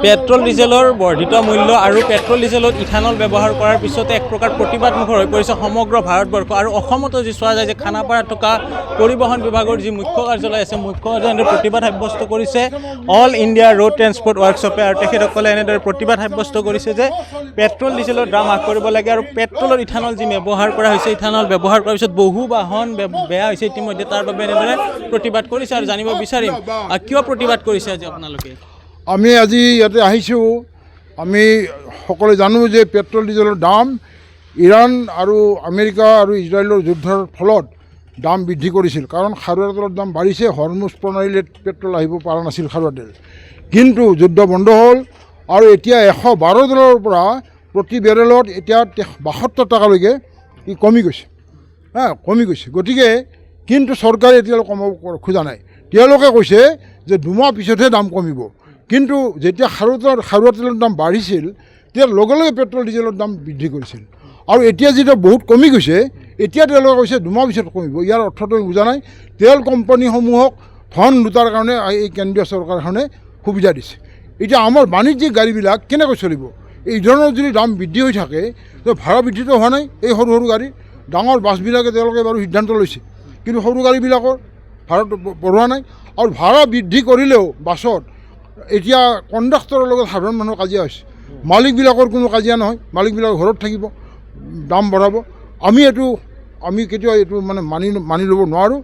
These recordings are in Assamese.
পেট্ৰল ডিজেলৰ বৰ্ধিত মূল্য আৰু পেট্ৰল ডিজেলত ইথানল ব্যৱহাৰ কৰাৰ পিছতে এক প্ৰকাৰ প্ৰতিবাদমুখৰ হৈ পৰিছে সমগ্ৰ ভাৰতবৰ্ষ আৰু অসমতো যি চোৱা যায় যে খানাপাৰাত থকা পৰিবহণ বিভাগৰ যি মুখ্য কাৰ্যালয় আছে মুখ্য কাৰ্যালয়ে প্ৰতিবাদ সাব্যস্ত কৰিছে অল ইণ্ডিয়া ৰোড ট্ৰেন্সপৰ্ট ৱৰ্কশ্বপে আৰু তেখেতসকলে এনেদৰে প্ৰতিবাদ সাব্যস্ত কৰিছে যে পেট্ৰল ডিজেলৰ দাম হ্ৰাস কৰিব লাগে আৰু পেট্ৰলৰ ইথানল যি ব্যৱহাৰ কৰা হৈছে ইথানল ব্যৱহাৰ কৰাৰ পিছত বহু বাহন বেয়া হৈছে ইতিমধ্যে তাৰ বাবে এনেদৰে প্ৰতিবাদ কৰিছে আৰু জানিব বিচাৰিম কিয় প্ৰতিবাদ কৰিছে আজি আপোনালোকে আমি আজি ইয়াতে আহিছোঁ আমি সকলোৱে জানো যে পেট্ৰল ডিজেলৰ দাম ইৰাণ আৰু আমেৰিকা আৰু ইজৰাইলৰ যুদ্ধৰ ফলত দাম বৃদ্ধি কৰিছিল কাৰণ খাৰুৱা তেলৰ দাম বাঢ়িছে হৰমুজ প্ৰণালীৰে পেট্ৰল আহিব পৰা নাছিল খাৰুৱা তেল কিন্তু যুদ্ধ বন্ধ হ'ল আৰু এতিয়া $112 পৰা প্ৰতি বেৰেলত এতিয়া 72 টকালৈকে ই কমি গৈছে কমি গৈছে গতিকে কিন্তু চৰকাৰে এতিয়ালৈকে কমাব খোজা নাই তেওঁলোকে কৈছে যে 2 মাহ পিছতহে দাম কমিব কিন্তু যেতিয়া খাৰুৱা তেলৰ দাম বাঢ়িছিল তেতিয়া লগে লগে পেট্ৰল ডিজেলৰ দাম বৃদ্ধি কৰিছিল আৰু এতিয়া যেতিয়া বহুত কমি গৈছে এতিয়া তেওঁলোকে কৈছে 2 মাহ পিছত কমিব ইয়াৰ অৰ্থটো বুজা নাই তেল কোম্পানীসমূহক ধন লুটাৰ কাৰণে এই কেন্দ্ৰীয় চৰকাৰখনে সুবিধা দিছে এতিয়া আমাৰ বাণিজ্যিক গাড়ীবিলাক কেনেকৈ চলিব এই ধৰণৰ যদি দাম বৃদ্ধি হৈ থাকে তো ভাড়া বৃদ্ধিটো হোৱা নাই এই সৰু সৰু গাড়ী ডাঙৰ বাছবিলাকে তেওঁলোকে বাৰু সিদ্ধান্ত লৈছে কিন্তু সৰু গাড়ীবিলাকৰ ভাড়াটো বঢ়োৱা নাই আৰু ভাড়া বৃদ্ধি কৰিলেও বাছত এতিয়া কণ্ডাক্টৰৰ লগত সাধাৰণ মানুহৰ কাজিয়া হৈছে মালিকবিলাকৰ কোনো কাজিয়া নহয় মালিকবিলাক ঘৰত থাকিব দাম বঢ়াব আমি কেতিয়াও এইটো মানে মানি ল'ব নোৱাৰোঁ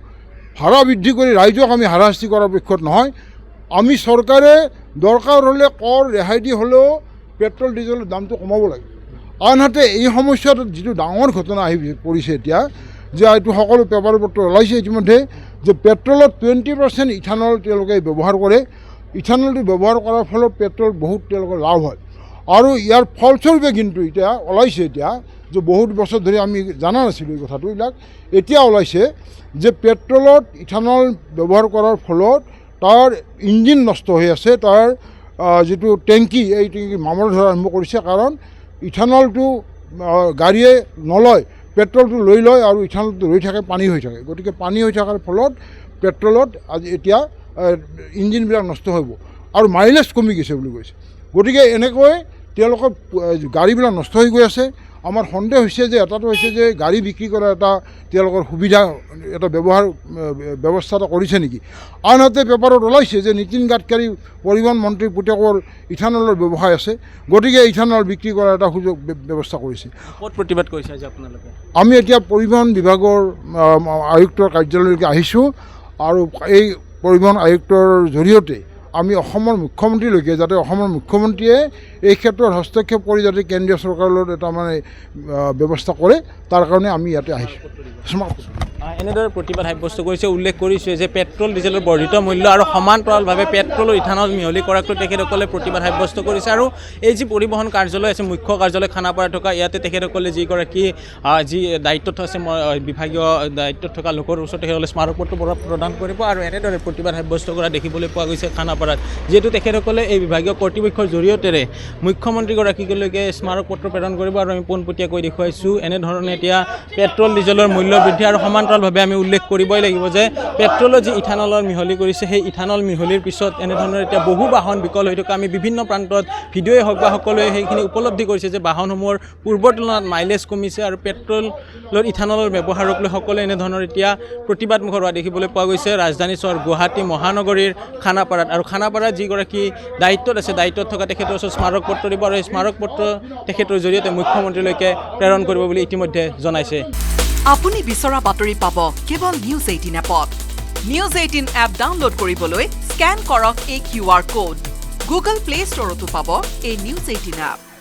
ভাড়া বৃদ্ধি কৰি ৰাইজক আমি হাৰাশাস্তি কৰাৰ পক্ষত নহয় আমি চৰকাৰে দৰকাৰ হ'লে কৰ ৰেহাই দি হ'লেও পেট্ৰল ডিজেলৰ দামটো কমাব লাগে আনহাতে এই সমস্যাটোত যিটো ডাঙৰ ঘটনা আহি পৰিছে এতিয়া যে এইটো সকলো পেপাৰ পত্ৰ ওলাইছে ইতিমধ্যে যে পেট্ৰলত 20% ইথানল তেওঁলোকে ব্যৱহাৰ কৰে ইথানলটো ব্যৱহাৰ কৰাৰ ফলত পেট্ৰল বহুত তেওঁলোকৰ লাভ হয় আৰু ইয়াৰ ফলস্বৰূপে কিন্তু এতিয়া ওলাইছে এতিয়া যে বহুত বছৰ ধৰি আমি জানা নাছিলোঁ এই কথাটো এইবিলাক এতিয়া ওলাইছে যে পেট্ৰলত ইথানল ব্যৱহাৰ কৰাৰ ফলত তাৰ ইঞ্জিন নষ্ট হৈ আছে তাৰ যিটো টেংকি এই টেংকি মামৰ ধৰা আৰম্ভ কৰিছে কাৰণ ইথানলটো গাড়ীয়ে নলয় পেট্ৰলটো লৈ লয় আৰু ইথানলটো ৰৈ থাকে পানী হৈ থাকে গতিকে পানী হৈ থকাৰ ফলত পেট্ৰলত আজি এতিয়া ইঞ্জিনবিলাক নষ্ট হ'ব আৰু মাইলেজ কমি গৈছে বুলি কৈছে গতিকে এনেকৈ তেওঁলোকৰ গাড়ীবিলাক নষ্ট হৈ গৈ আছে আমাৰ সন্দেহ হৈছে যে এটাটো হৈছে যে গাড়ী বিক্ৰী কৰা এটা তেওঁলোকৰ সুবিধা এটা ব্যৱস্থা এটা কৰিছে নেকি আনহাতে পেপাৰত ওলাইছে যে নীতিন গাডকাৰী পৰিবহণ মন্ত্ৰীৰ পুতেকৰ ইথানলৰ ব্যৱসায় আছে গতিকে ইথানল বিক্ৰী কৰা এটা সুযোগ ব্যৱস্থা কৰিছে ক'ত প্ৰতিবাদ কৰিছে আজি আপোনালোকে আমি এতিয়া পৰিবহণ বিভাগৰ আয়ুক্তৰ কাৰ্যালয়লৈকে আহিছোঁ আৰু এই পৰিবহণ আয়ুক্তৰ জৰিয়তে আমি অসমৰ মুখ্যমন্ত্ৰীলৈকে যাতে অসমৰ মুখ্যমন্ত্ৰীয়ে এই ক্ষেত্ৰত হস্তক্ষেপ কৰি যাতে কেন্দ্ৰীয় চৰকাৰৰ এটা মানে ব্যৱস্থা কৰে তাৰ কাৰণে আমি ইয়াতে আহিছোঁ এনেদৰে প্ৰতিবাদ সাব্যস্ত কৰিছে উল্লেখ কৰিছে যে পেট্ৰল ডিজেলৰ বৰ্ধিত মূল্য আৰু সমান্তৰালভাৱে পেট্ৰলৰ ইথানল মিহলি কৰাকলৈ তেখেতসকলে প্ৰতিবাদ সাব্যস্ত কৰিছে আৰু এই যি পৰিবহণ কাৰ্যালয় আছে মুখ্য কাৰ্যালয় খানাপাৰাত থকা ইয়াতে তেখেতসকলে যিগৰাকী যি দায়িত্বত আছে বিভাগীয় দায়িত্বত থকা লোকৰ ওচৰত তেখেতসকলে স্মাৰকপত্ৰ প্ৰদান কৰিব আৰু এনেদৰে প্ৰতিবাদ সাব্যস্ত কৰা দেখিবলৈ পোৱা গৈছে খানাপাৰাত যিহেতু তেখেতসকলে এই বিভাগীয় কৰ্তৃপক্ষৰ জৰিয়তে মুখ্যমন্ত্ৰীগৰাকীলৈকে স্মাৰকপত্ৰ প্ৰেৰণ কৰিব আৰু আমি পোনপটীয়াকৈ দেখুৱাইছোঁ এনেধৰণে এতিয়া পেট্ৰল ডিজেলৰ মূল্য বৃদ্ধি আৰু সমান্তৰালভাৱে আমি উল্লেখ কৰিবই লাগিব যে পেট্ৰলত যি ইথানলৰ মিহলি কৰিছে সেই ইথানল মিহলিৰ পিছত এনেধৰণৰ এতিয়া বহু বাহন বিকল হৈ থকা আমি বিভিন্ন প্ৰান্তত ভিডিঅ'ই হওক বা সকলোৱে সেইখিনি উপলব্ধি কৰিছে যে বাহনসমূহৰ পূৰ্বৰ তুলনাত মাইলেজ কমিছে আৰু পেট্ৰলৰ ইথানলৰ ব্যৱহাৰক লৈ সকলোৱে এনেধৰণৰ এতিয়া প্ৰতিবাদমুখৰ হোৱা দেখিবলৈ পোৱা গৈছে ৰাজধানী চহৰ গুৱাহাটী মহানগৰীৰ খানাপাৰাত আৰু খানাপাৰাত যিগৰাকী দায়িত্বত আছে দায়িত্বত থকা তেখেতৰ ওচৰত স্মাৰকপত্ৰ দিব আৰু এই স্মাৰকপত্ৰ তেখেতৰ জৰিয়তে মুখ্যমন্ত্ৰীলৈকে প্ৰেৰণ কৰিব বুলি ইতিমধ্যে জনাইছে আপুনি বিচৰা বাতৰি পাব কেৱল নিউজ 18 এপত নিউজ 18 এপ ডাউনলোড কৰিবলৈ স্কেন কৰক এই QR কোড গুগল প্লে ষ্টৰতো পাব এই নিউজ 18 এপ